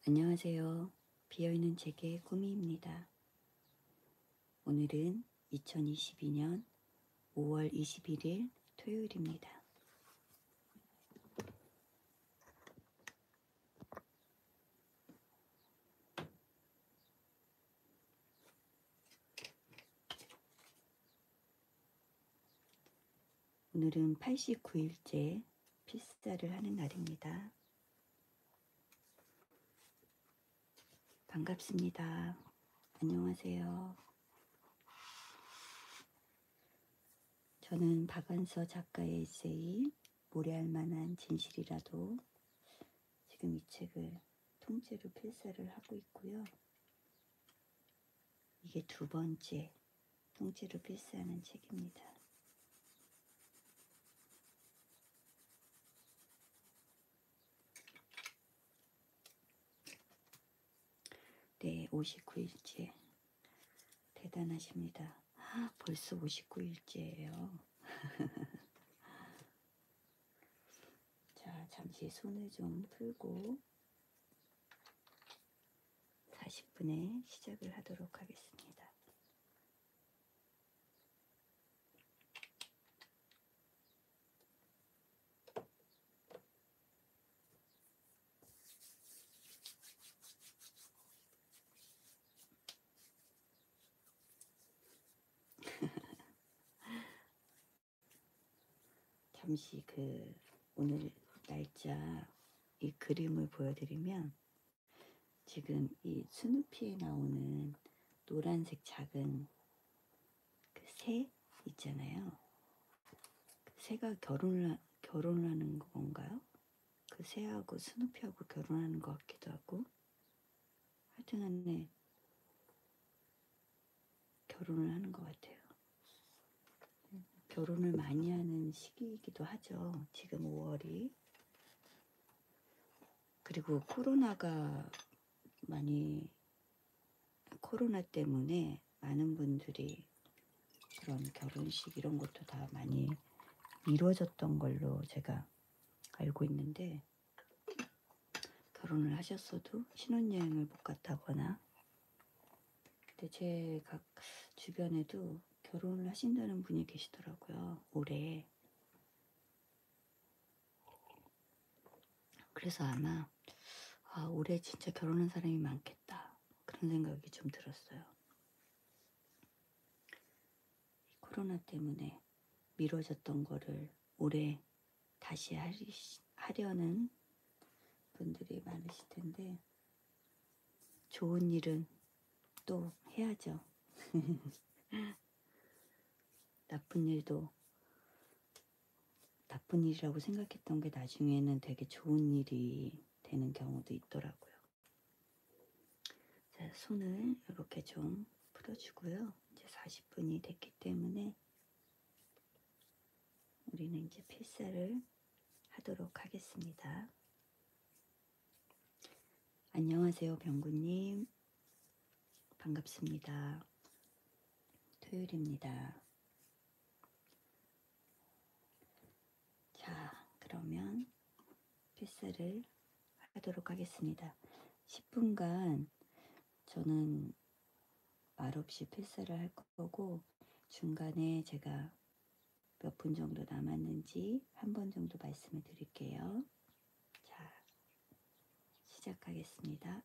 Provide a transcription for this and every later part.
안녕하세요. 비어있는 책의 꾸미입니다. 오늘은 2022년 5월 21일 토요일입니다. 오늘은 89일째 필사를 하는 날입니다. 반갑습니다. 안녕하세요. 저는 박완서 작가의 에세이 모래알 만한 진실이라도 지금 이 책을 통째로 필사를 하고 있고요. 이게 두 번째 통째로 필사하는 책입니다. 네, 59일째. 대단하십니다. 벌써 59일째예요. 자, 잠시 손을 좀 풀고 40분에 시작을 하도록 하겠습니다. 잠시 오늘 날짜 이 그림을 보여드리면 지금 이 스누피에 나오는 노란색 작은 그 새 있잖아요. 그 새가 결혼을 하는 건가요? 그 새하고 스누피하고 결혼하는 것 같기도 하고 하여튼간에 결혼을 하는 것 같아요. 결혼을 많이 하는 시기이기도 하죠. 지금 5월이. 그리고 코로나 때문에 많은 분들이 그런 결혼식 이런 것도 다 많이 미뤄졌던 걸로 제가 알고 있는데, 결혼을 하셨어도 신혼여행을 못 갔다거나, 근데 제 각 주변에도 결혼을 하신다는 분이 계시더라고요, 올해. 그래서 아마 올해 진짜 결혼한 사람이 많겠다, 그런 생각이 좀 들었어요. 코로나 때문에 미뤄졌던 거를 올해 다시 하려는 분들이 많으실 텐데, 좋은 일은 또 해야죠. 나쁜 일도 나쁜 일이라고 생각했던 게 나중에는 되게 좋은 일이 되는 경우도 있더라고요. 자, 손을 이렇게 좀 풀어주고요. 이제 40분이 됐기 때문에 우리는 이제 필사를 하도록 하겠습니다. 안녕하세요, 병구님. 반갑습니다. 토요일입니다. 자, 그러면 필사를 하도록 하겠습니다. 10분간 저는 말없이 필사를 할 거고, 중간에 제가 몇 분 정도 남았는지 한 번 정도 말씀을 드릴게요. 자, 시작하겠습니다.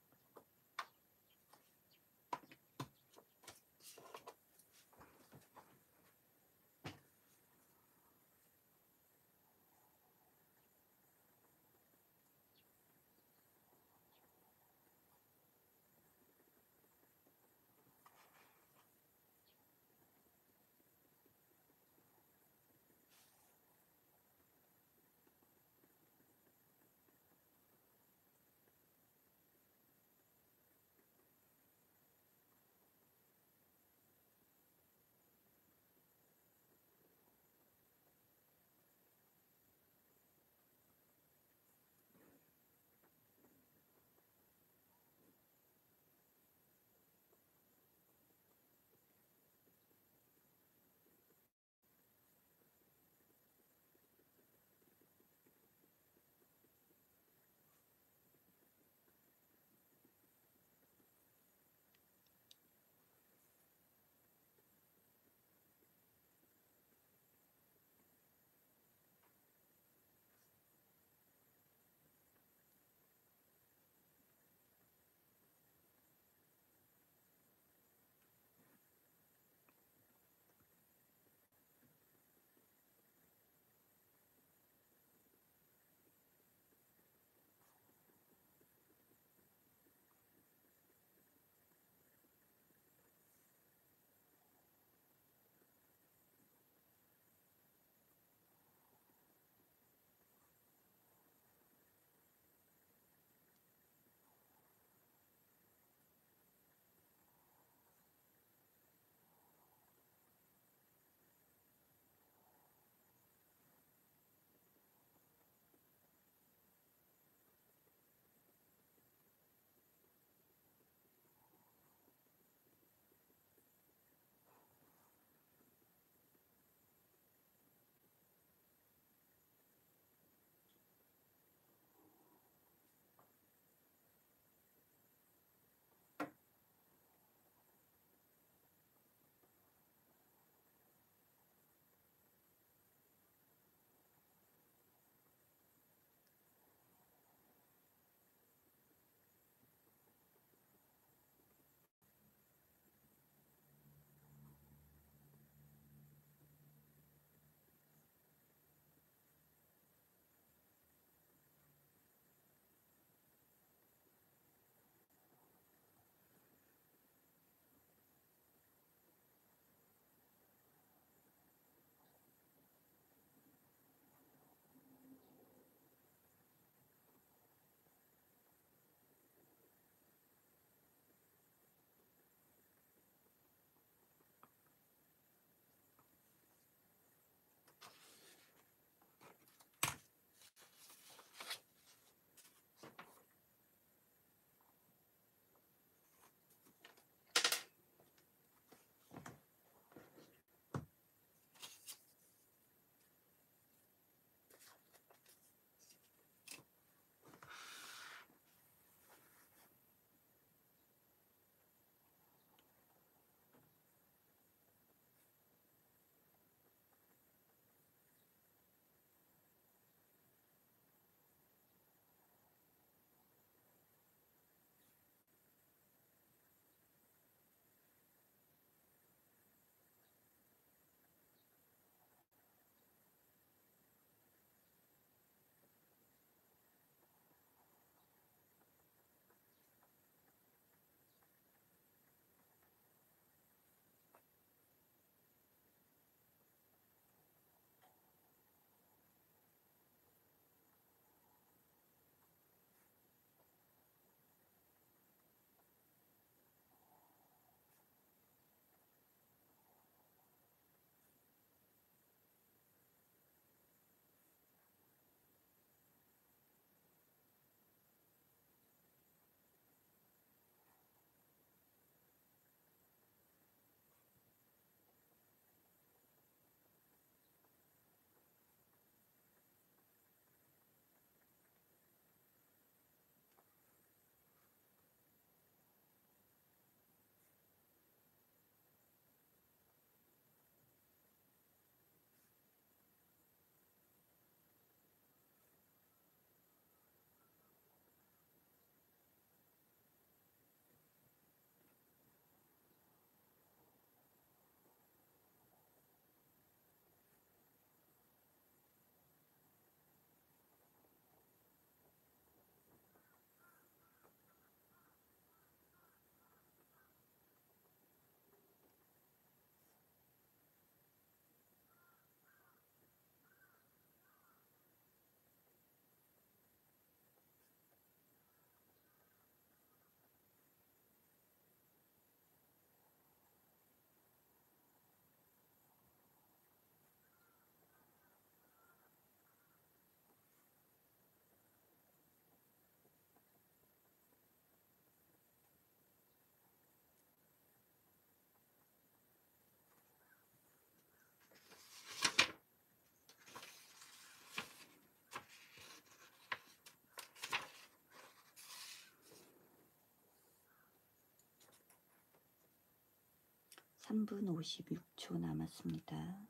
3분 56초 남았습니다.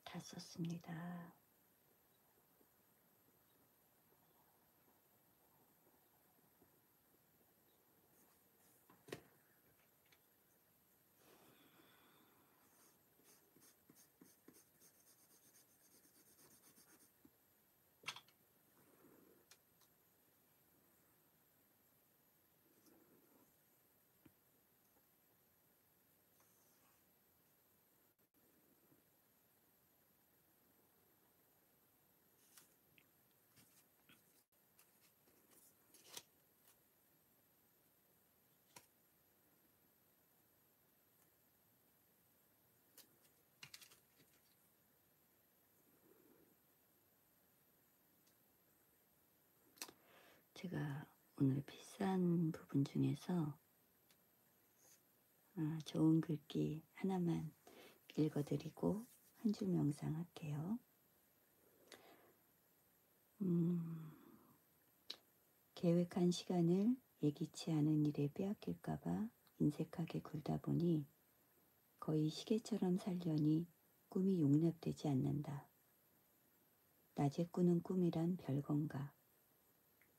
다 썼습니다. 제가 오늘 비싼 부분 중에서 좋은 글귀 하나만 읽어드리고 한 줄 명상할게요. 계획한 시간을 예기치 않은 일에 빼앗길까봐 인색하게 굴다 보니 거의 시계처럼 살려니 꿈이 용납되지 않는다. 낮에 꾸는 꿈이란 별건가.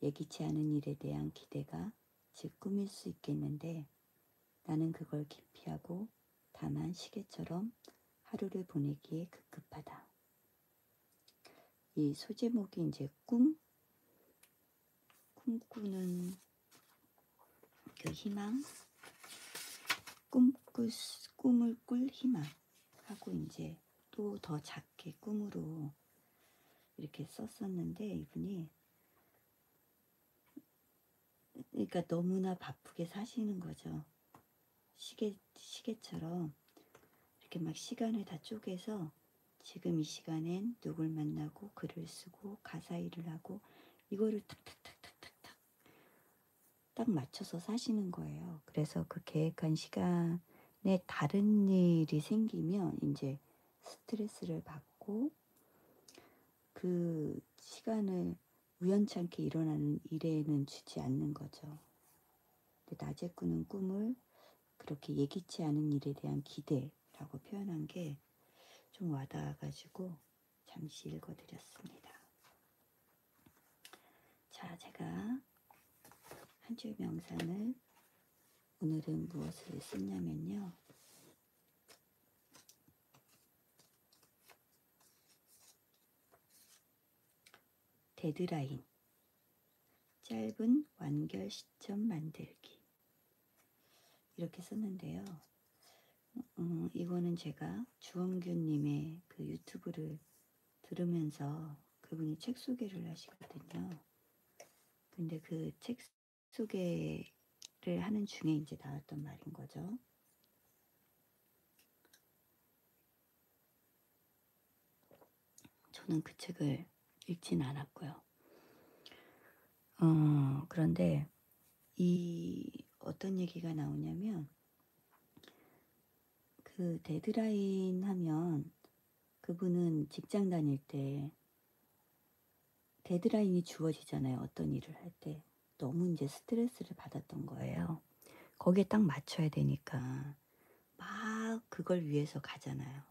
예기치 않은 일에 대한 기대가 즉 꿈일 수 있겠는데 나는 그걸 기피하고 다만 시계처럼 하루를 보내기에 급급하다. 이 소제목이 이제 꿈꾸는 그 희망, 꿈을 꿀 희망 하고 이제 또 더 작게 꿈으로 이렇게 썼었는데 이분이 그러니까 너무나 바쁘게 사시는 거죠. 시계처럼 이렇게 막 시간을 다 쪼개서 지금 이 시간엔 누굴 만나고 글을 쓰고 가사 일을 하고 이거를 탁탁탁탁탁탁 딱 맞춰서 사시는 거예요. 그래서 그 계획한 시간에 다른 일이 생기면 이제 스트레스를 받고 그 시간을 우연찮게 일어나는 일에는 주지 않는 거죠. 근데 낮에 꾸는 꿈을 그렇게 예기치 않은 일에 대한 기대라고 표현한 게 좀 와닿아가지고 잠시 읽어드렸습니다. 자, 제가 한 줄 명상을 오늘은 무엇을 썼냐면요. 데드라인, 짧은 완결 시점 만들기 이렇게 썼는데요. 이거는 제가 주원균님의 그 유튜브를 들으면서 그분이 책 소개를 하시거든요. 근데 그 책 소개를 하는 중에 이제 나왔던 말인 거죠. 저는 그 책을 읽진 않았고요. 그런데 이 어떤 얘기가 나오냐면 그 데드라인 하면 그분은 직장 다닐 때 데드라인이 주어지잖아요. 어떤 일을 할 때. 너무 이제 스트레스를 받았던 거예요. 거기에 딱 맞춰야 되니까 막 그걸 위해서 가잖아요.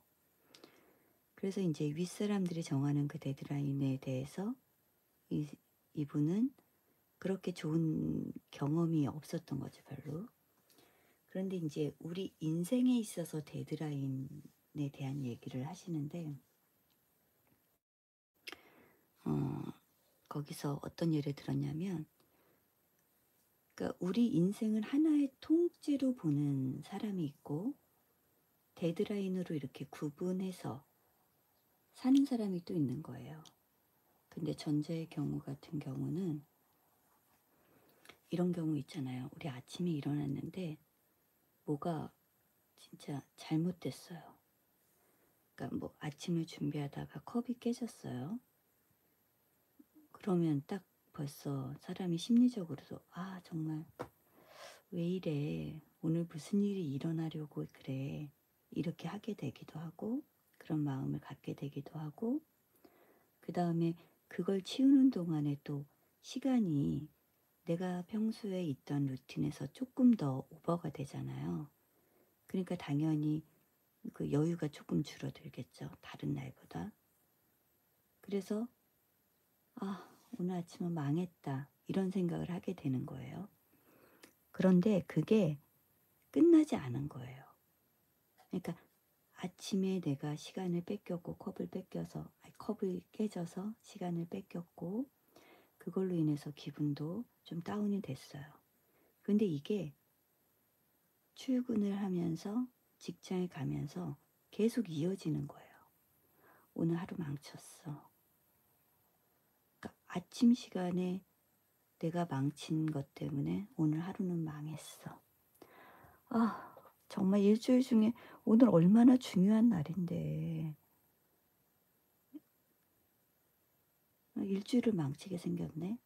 그래서 이제 윗사람들이 정하는 그 데드라인에 대해서 이분은 그렇게 좋은 경험이 없었던 거죠, 별로. 그런데 이제 우리 인생에 있어서 데드라인에 대한 얘기를 하시는데 거기서 어떤 예를 들었냐면 그러니까 우리 인생을 하나의 통째로 보는 사람이 있고 데드라인으로 이렇게 구분해서 사는 사람이 또 있는 거예요. 근데 전자의 경우 같은 경우는 이런 경우 있잖아요. 우리 아침에 일어났는데 뭐가 진짜 잘못됐어요. 그러니까 뭐 아침을 준비하다가 컵이 깨졌어요. 그러면 딱 벌써 사람이 심리적으로도 아 정말 왜 이래 오늘 무슨 일이 일어나려고 그래 이렇게 하게 되기도 하고 그런 마음을 갖게 되기도 하고 그 다음에 그걸 치우는 동안에 또 시간이 내가 평소에 있던 루틴에서 조금 더 오버가 되잖아요. 그러니까 당연히 그 여유가 조금 줄어들겠죠. 다른 날보다. 그래서 아 오늘 아침은 망했다 이런 생각을 하게 되는 거예요. 그런데 그게 끝나지 않은 거예요. 그러니까 아침에 내가 시간을 뺏겼고 컵이 깨져서 시간을 뺏겼고 그걸로 인해서 기분도 좀 다운이 됐어요. 근데 이게 출근을 하면서 직장에 가면서 계속 이어지는 거예요. 오늘 하루 망쳤어. 그러니까 아침 시간에 내가 망친 것 때문에 오늘 하루는 망했어. 아, 정말 일주일 중에 오늘 얼마나 중요한 날인데 일주일을 망치게 생겼네.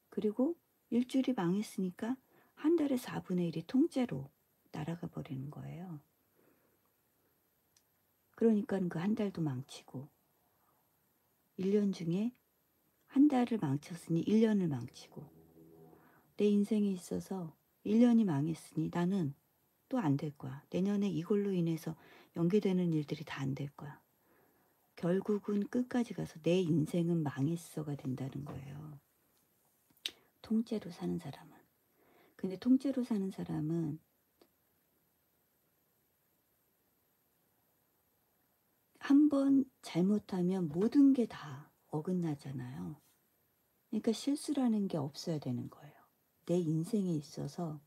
그리고 일주일이 망했으니까 한 달에 4분의 1이 통째로 날아가 버리는 거예요. 그러니까 그 한 달도 망치고 1년 중에 한 달을 망쳤으니 1년을 망치고 내 인생에 있어서 1년이 망했으니 나는 또 안 될 거야. 내년에 이걸로 인해서 연계되는 일들이 다 안 될 거야. 결국은 끝까지 가서 내 인생은 망했어가 된다는 거예요. 통째로 사는 사람은. 근데 통째로 사는 사람은 한 번 잘못하면 모든 게 다 어긋나잖아요. 그러니까 실수라는 게 없어야 되는 거예요. 내 인생에 있어서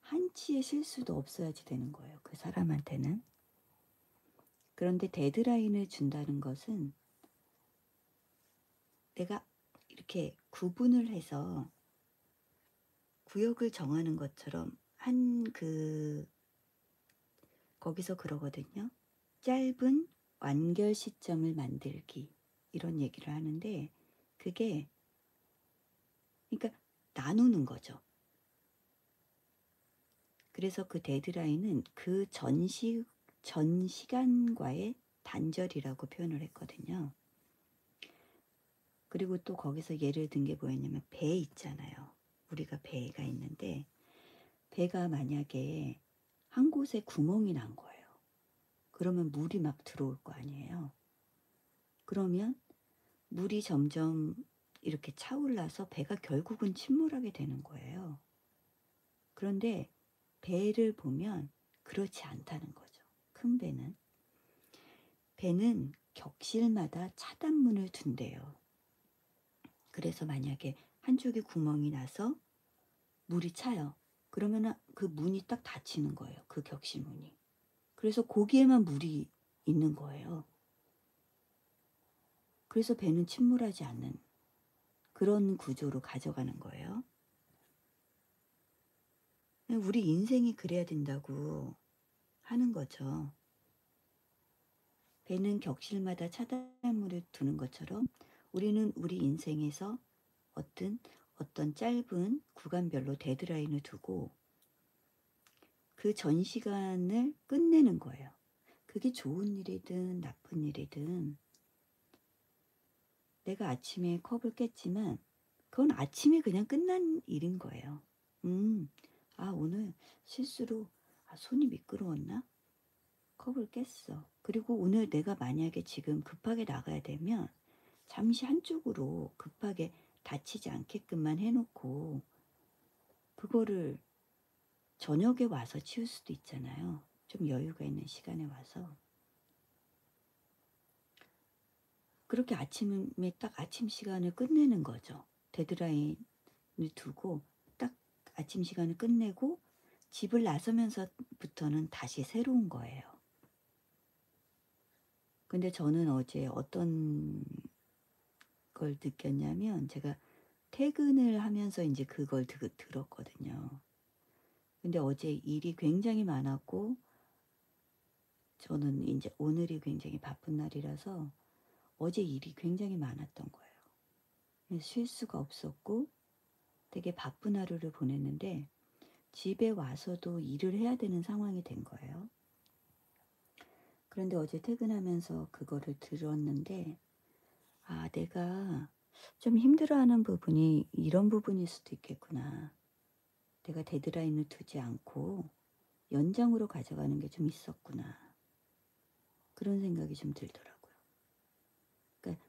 한치의 실수도 없어야지 되는 거예요. 그 사람한테는. 그런데 데드라인을 준다는 것은 내가 이렇게 구분을 해서 구역을 정하는 것처럼 거기서 그러거든요. 짧은 완결 시점을 만들기 이런 얘기를 하는데 그게 그러니까 나누는 거죠. 그래서 그 데드라인은 그 전 시간과의 단절이라고 표현을 했거든요. 그리고 또 거기서 예를 든 게 뭐였냐면 배 있잖아요. 우리가 배가 있는데 배가 만약에 한 곳에 구멍이 난 거예요. 그러면 물이 막 들어올 거 아니에요. 그러면 물이 점점 이렇게 차올라서 배가 결국은 침몰하게 되는 거예요. 그런데 배를 보면 그렇지 않다는 거죠. 큰 배는. 배는 격실마다 차단문을 둔대요. 그래서 만약에 한쪽에 구멍이 나서 물이 차요. 그러면 그 문이 딱 닫히는 거예요. 그 격실문이. 그래서 거기에만 물이 있는 거예요. 그래서 배는 침몰하지 않는 그런 구조로 가져가는 거예요. 우리 인생이 그래야 된다고 하는 거죠. 배는 격실마다 차단물을 두는 것처럼 우리는 우리 인생에서 어떤 짧은 구간별로 데드라인을 두고 그 전 시간을 끝내는 거예요. 그게 좋은 일이든 나쁜 일이든 내가 아침에 컵을 깼지만 그건 아침에 그냥 끝난 일인 거예요. 오늘 실수로 손이 미끄러웠나? 컵을 깼어. 그리고 오늘 내가 만약에 지금 급하게 나가야 되면 잠시 한쪽으로 급하게 다치지 않게끔만 해놓고 그거를 저녁에 와서 치울 수도 있잖아요. 좀 여유가 있는 시간에 와서. 그렇게 아침에 딱 아침 시간을 끝내는 거죠. 데드라인을 두고 딱 아침 시간을 끝내고 집을 나서면서부터는 다시 새로운 거예요. 근데 저는 어제 어떤 걸 느꼈냐면 제가 퇴근을 하면서 이제 그걸 들었거든요. 근데 어제 일이 굉장히 많았고 저는 이제 오늘이 굉장히 바쁜 날이라서 어제 일이 굉장히 많았던 거예요. 쉴 수가 없었고 되게 바쁜 하루를 보냈는데 집에 와서도 일을 해야 되는 상황이 된 거예요. 그런데 어제 퇴근하면서 그거를 들었는데 내가 좀 힘들어하는 부분이 이런 부분일 수도 있겠구나. 내가 데드라인을 두지 않고 연장으로 가져가는 게 좀 있었구나. 그런 생각이 좀 들더라고요. 그러니까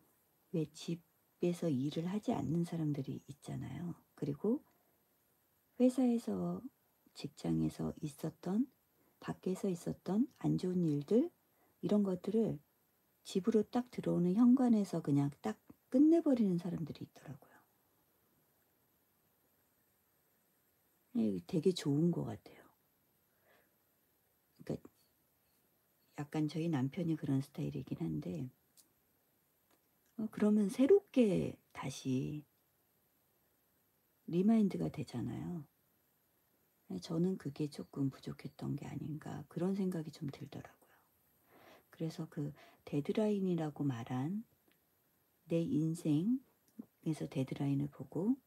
왜 집에서 일을 하지 않는 사람들이 있잖아요. 그리고 회사에서 직장에서 있었던 밖에서 있었던 안 좋은 일들 이런 것들을 집으로 딱 들어오는 현관에서 그냥 딱 끝내버리는 사람들이 있더라고요. 되게 좋은 것 같아요. 그러니까 약간 저희 남편이 그런 스타일이긴 한데 그러면 새롭게 다시 리마인드가 되잖아요. 저는 그게 조금 부족했던 게 아닌가 그런 생각이 좀 들더라고요. 그래서 그 데드라인이라고 말한 내 인생에서 데드라인을 보고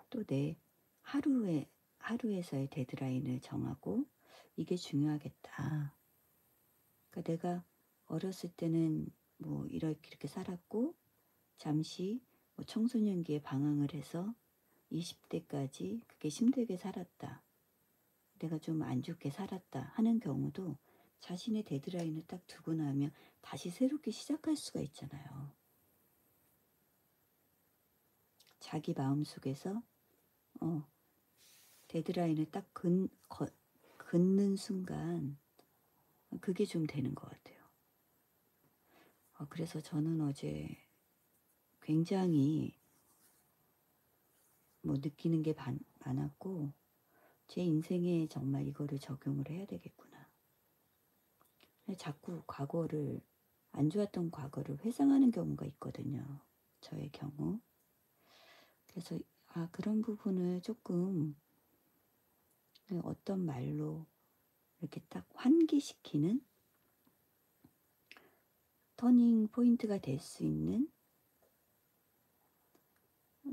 또 내 하루에서의 데드라인을 정하고 이게 중요하겠다. 그러니까 내가 어렸을 때는 뭐 이렇게 살았고 잠시 뭐 청소년기에 방황을 해서 20대까지 그게 힘들게 살았다. 내가 좀 안 좋게 살았다 하는 경우도 자신의 데드라인을 딱 두고 나면 다시 새롭게 시작할 수가 있잖아요. 자기 마음속에서 데드라인을 딱 긋는 순간 그게 좀 되는 것 같아요. 그래서 저는 어제 굉장히 뭐 느끼는 게 많았고 제 인생에 정말 이거를 적용을 해야 되겠구나. 자꾸 과거를 안 좋았던 과거를 회상하는 경우가 있거든요. 저의 경우. 그래서 그런 부분을 조금 어떤 말로 이렇게 딱 환기시키는 터닝 포인트가 될 수 있는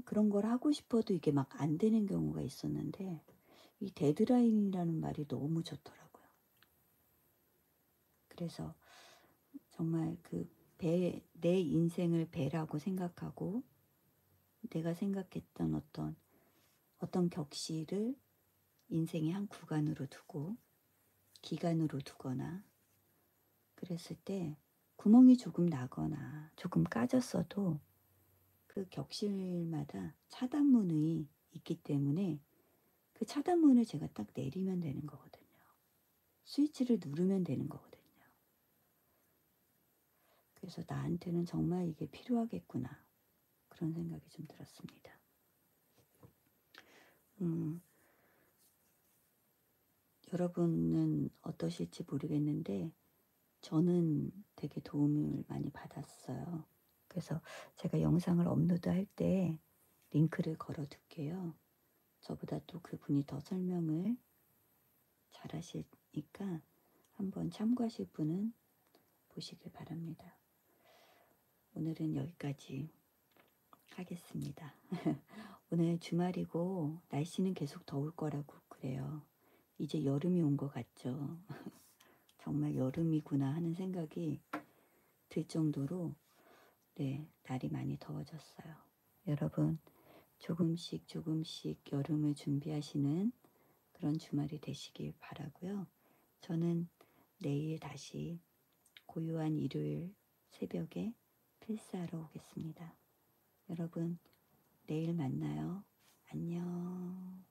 그런 걸 하고 싶어도 이게 막 안 되는 경우가 있었는데 이 데드라인이라는 말이 너무 좋더라고요. 그래서 정말 내 인생을 배라고 생각하고 내가 생각했던 어떤 격시를 인생의 한 구간으로 두고 기간으로 두거나 그랬을 때 구멍이 조금 나거나 조금 까졌어도 그 격실마다 차단문이 있기 때문에 그 차단문을 제가 딱 내리면 되는 거거든요. 스위치를 누르면 되는 거거든요. 그래서 나한테는 정말 이게 필요하겠구나. 그런 생각이 좀 들었습니다. 여러분은 어떠실지 모르겠는데 저는 되게 도움을 많이 받았어요. 그래서 제가 영상을 업로드할 때 링크를 걸어 둘게요. 저보다 또 그분이 더 설명을 잘 하시니까 한번 참고하실 분은 보시길 바랍니다. 오늘은 여기까지 하겠습니다. 오늘 주말이고 날씨는 계속 더울 거라고 그래요. 이제 여름이 온 것 같죠. 정말 여름이구나 하는 생각이 들 정도로 날이 많이 더워졌어요. 여러분 조금씩 여름을 준비하시는 그런 주말이 되시길 바라고요. 저는 내일 다시 고요한 일요일 새벽에 필사하러 오겠습니다. 여러분 내일 만나요. 안녕.